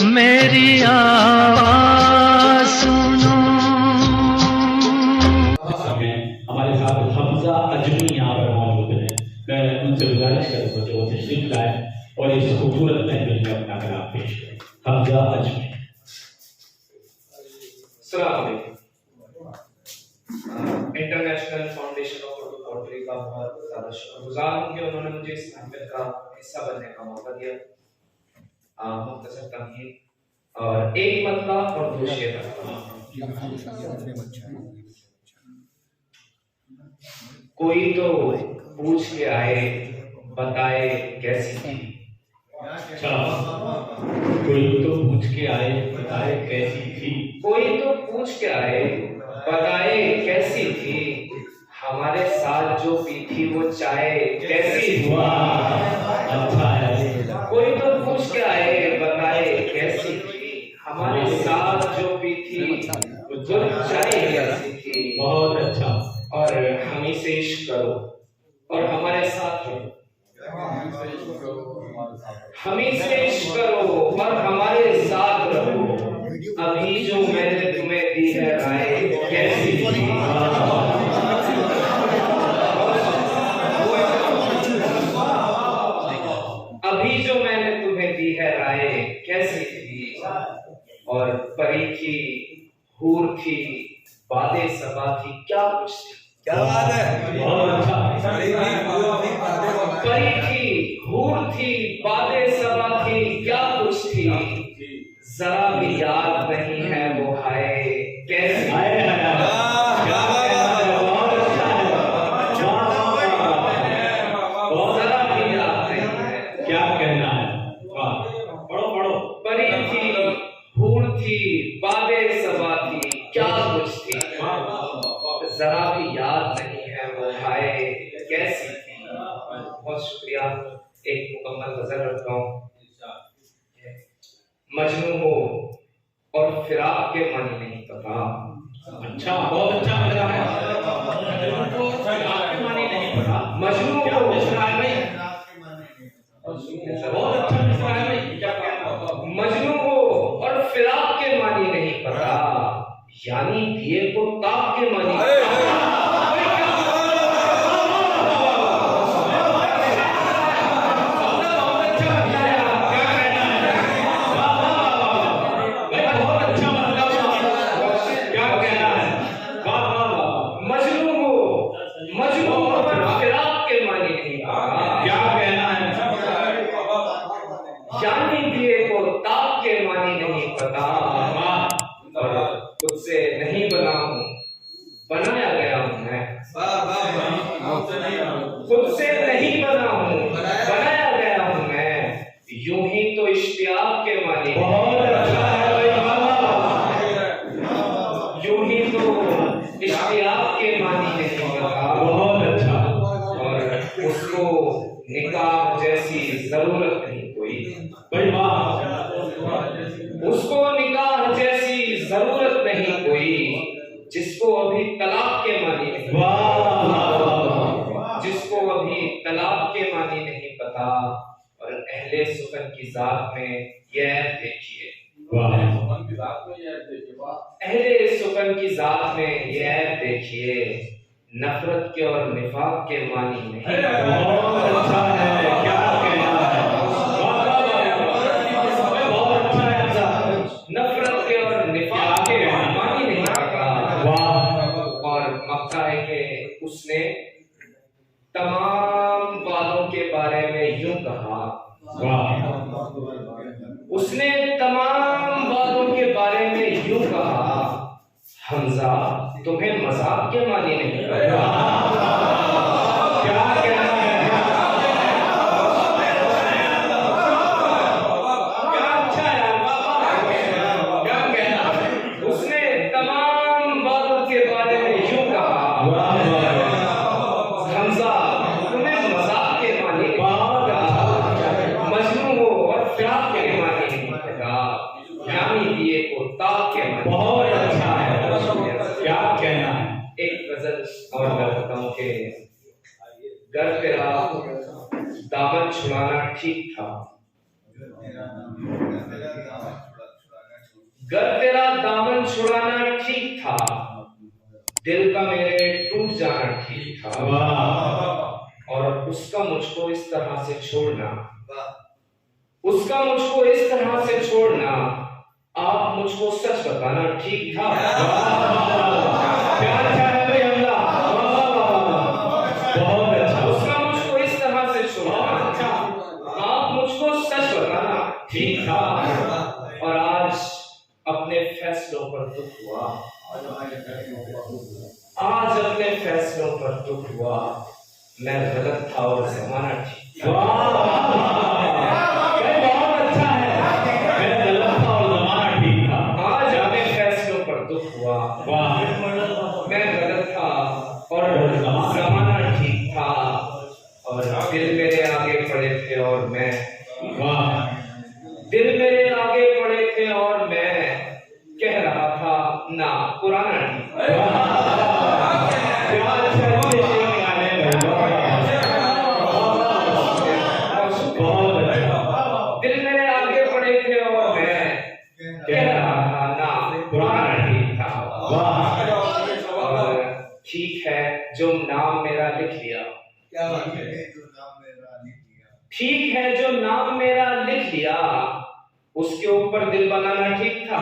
मेरी आवाज़ सुनो। हमारे साथ हमजा अजमी यहाँ पर मौजूद है। मैं उनसे गुजारिश करूँगा कि वो तशरीफ लाए और इस खूबसूरत महफिल में अपना कलाम पेश करें। Hamza Azmi. International foundation of Urdu poetry का बहुत ज़्यादा शुक्रगुजार हूँ कि उन्होंने मुझे इस महफिल का हिस्सा बनने का मौका दिया। मुख्तसर तमहीद और एक मतला और दो शेर। कोई तो पूछ के आए बताए कैसी थी। कोई तो पूछ के आए बताए कैसी थी। कोई तो पूछ के आए बताए कैसी थी। हमारे साथ जो पी थी वो चाय कैसी थी। अच्छा है। कोई तो पूछ के आए बताए कैसी थी। हमारे साथ जो पी थी वो चाय कैसी थी। बहुत अच्छा। और हम ही से इश्क करो और हमारे साथ रहो। हम ही से इश्क करो और हमारे साथ रहो। अभी जो मैंने तुम्हें दी है राय कैसी थी। अभी जो मैंने तुम्हें दी है राय कैसी थी। और परी थी हूर थी बादे सबा थी क्या कुछ थी। क्या बात है। बहुत अच्छा। परी थी हूर थी बादे सबा थी क्या कुछ थी। जरा भी याद नहीं है वो हाय कैसी। जरा भी याद नहीं है। क्या कहना है। पढ़ो पढ़ो। परी थी हूर थी बादे सबा थी क्या कुछ थी। जरा भी याद नहीं है वो हाय कैसी थी। बहुत शुक्रिया। एक मुकम्मल गजल रखता हूँ। मजनू हो और फिराक के मानी नहीं पता। अच्छा बहुत अच्छा लग रहा है। मानी नहीं पता। मजनू क्या हो मिसरा है भाई। बहुत अच्छा मिसरा है भाई। क्या कहना। मजनू हो और फिराक के मानी नहीं पता। यानी दिए को ताक के मानी खुद से नहीं बना हूँ बनाया गया हूँ मैं। खुद से नहीं बना हूँ बनाया गया हूँ मैं। यूं ही तो इश्तियाक के मानी। बहुत अच्छा है भाई। यूं ही तो इश्तियाक के मानी नहीं पता। बहुत अच्छा। और उसको निकाह जैसी जरूरत नहीं कोई। भाई वाह। उसको निकाह जैसी जरूरत नहीं कोई। जिसको अभी तलाक के मानी नहीं। वाह। जिसको अभी तलाक के मानी नहीं पता। और अहले सुकन की जात में ये ऐब देखिए। अहले सुकन की जात में ये ऐब देखिए। नफरत के और निफाक के मानी नहीं। बहुत अच्छा है। क्या कहना है। नफरत के और निफाक के मानी नहीं पता। और मक्का है कि उसने तमाम वादों के बारे में यूं कहा। उसने तमाम वादों के बारे में यूं कहा। हमजा तुम्हें मजाक के मानी नहीं पता। क्या कहना है। बहुत अच्छा है। क्या कहना है। एक गजल और मैं बताऊं कि गर तेरा दामन छुड़ाना ठीक था, दिल का मेरे टूट जाना ठीक था, और उसका मुझको इस तरह से छोड़ना, उसका मुझको इस तरह से छोड़ना, आप मुझको सच बताना ठीक था। क्या अच्छा है भाई अल्लाह, बहुत अच्छा। उसका मुझको इस तरह से छोड़ना, आप मुझको सच बताना ठीक था। और आज अपने फैसलों पर दुख हुआ, आज अपने फैसलों पर दुख हुआ, मैं गलत था और जमाना ठीक था। बहुत अच्छा है, मैं गलत था और जमाना ठीक था। आज अपने फैसलों पर दुख हुआ, मैं गलत था और जमाना ठीक था, और दिल मेरे आगे पड़े थे और मैं, दिल मेरे आगे पड़े थे और मैं कह रहा था ना पुराना ठीक था। दिल मेरे आगे पड़े थे और मैं कह रहा था ना पुराना ठीक था। और ठीक है जो नाम मेरा लिख लिया, ठीक है जो नाम मेरा लिख लिया, उसके ऊपर दिल बनाना ठीक था।